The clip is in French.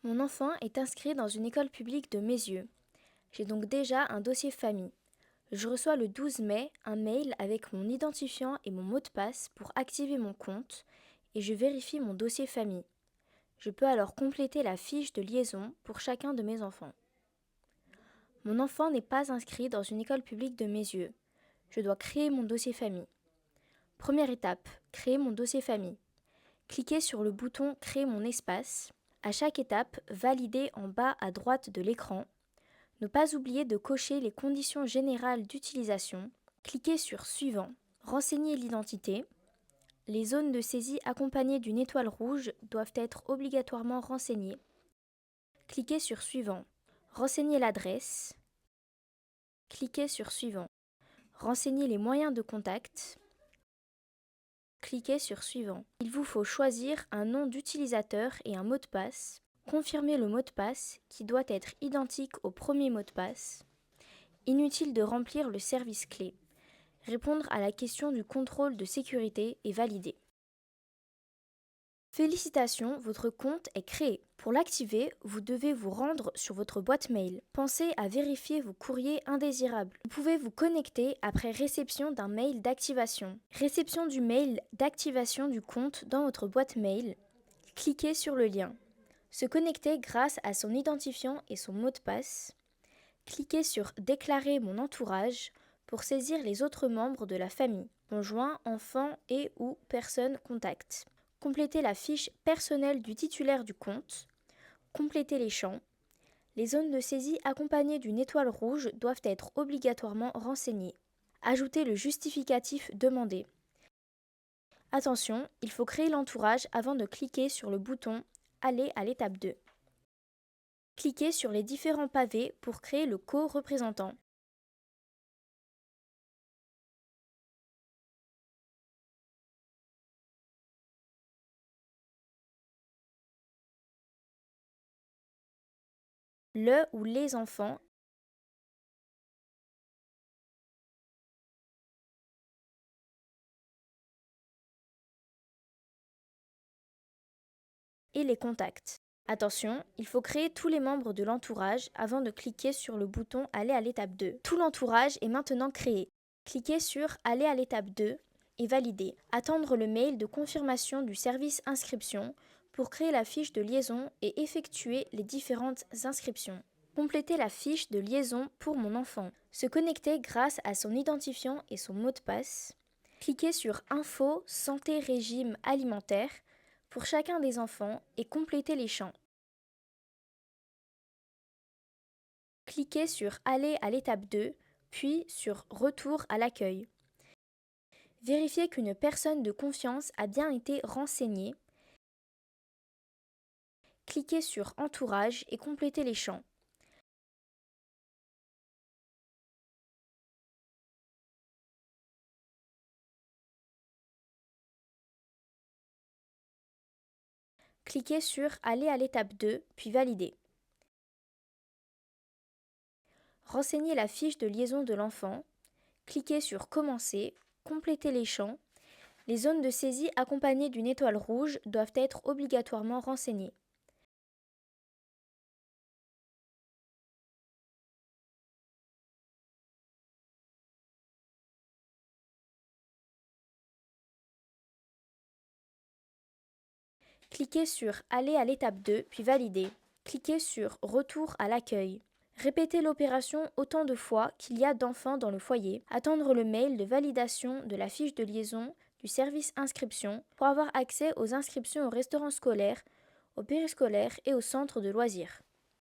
Mon enfant est inscrit dans une école publique de mes yeux. J'ai donc déjà un dossier famille. Je reçois le 12 mai un mail avec mon identifiant et mon mot de passe pour activer mon compte et je vérifie mon dossier famille. Je peux alors compléter la fiche de liaison pour chacun de mes enfants. Mon enfant n'est pas inscrit dans une école publique de mes yeux. Je dois créer mon dossier famille. Première étape, créer mon dossier famille. Cliquez sur le bouton Créer mon espace. À chaque étape, validez en bas à droite de l'écran. Ne pas oublier de cocher les conditions générales d'utilisation. Cliquez sur Suivant. Renseignez l'identité. Les zones de saisie accompagnées d'une étoile rouge doivent être obligatoirement renseignées. Cliquez sur Suivant. Renseignez l'adresse. Cliquez sur Suivant. Renseignez les moyens de contact. Cliquez sur Suivant. Il vous faut choisir un nom d'utilisateur et un mot de passe. Confirmez le mot de passe qui doit être identique au premier mot de passe. Inutile de remplir le service clé. Répondre à la question du contrôle de sécurité est validé. Félicitations, votre compte est créé. Pour l'activer, vous devez vous rendre sur votre boîte mail. Pensez à vérifier vos courriers indésirables. Vous pouvez vous connecter après réception d'un mail d'activation. Réception du mail d'activation du compte dans votre boîte mail. Cliquez sur le lien. Se connecter grâce à son identifiant et son mot de passe. Cliquez sur Déclarer mon entourage pour saisir les autres membres de la famille, conjoints, enfants et ou personnes contact. Complétez la fiche personnelle du titulaire du compte. Complétez les champs. Les zones de saisie accompagnées d'une étoile rouge doivent être obligatoirement renseignées. Ajoutez le justificatif demandé. Attention, il faut créer l'entourage avant de cliquer sur le bouton Aller à l'étape 2. Cliquez sur les différents pavés pour créer le co-représentant. Le ou les enfants et les contacts. Attention, il faut créer tous les membres de l'entourage avant de cliquer sur le bouton Aller à l'étape 2. Tout l'entourage est maintenant créé. Cliquez sur Aller à l'étape 2 et valider. Attendre le mail de confirmation du service inscription pour créer la fiche de liaison et effectuer les différentes inscriptions. Compléter la fiche de liaison pour mon enfant. Se connecter grâce à son identifiant et son mot de passe. Cliquez sur Info, santé, régime alimentaire pour chacun des enfants et complétez les champs. Cliquez sur Aller à l'étape 2, puis sur Retour à l'accueil. Vérifiez qu'une personne de confiance a bien été renseignée. Cliquez sur Entourage et complétez les champs. Cliquez sur Aller à l'étape 2, puis Valider. Renseignez la fiche de liaison de l'enfant. Cliquez sur Commencer, complétez les champs. Les zones de saisie accompagnées d'une étoile rouge doivent être obligatoirement renseignées. Cliquez sur Aller à l'étape 2, puis Valider. Cliquez sur Retour à l'accueil. Répétez l'opération autant de fois qu'il y a d'enfants dans le foyer. Attendre le mail de validation de la fiche de liaison du service inscription pour avoir accès aux inscriptions au restaurant scolaire, au périscolaire et au centre de loisirs.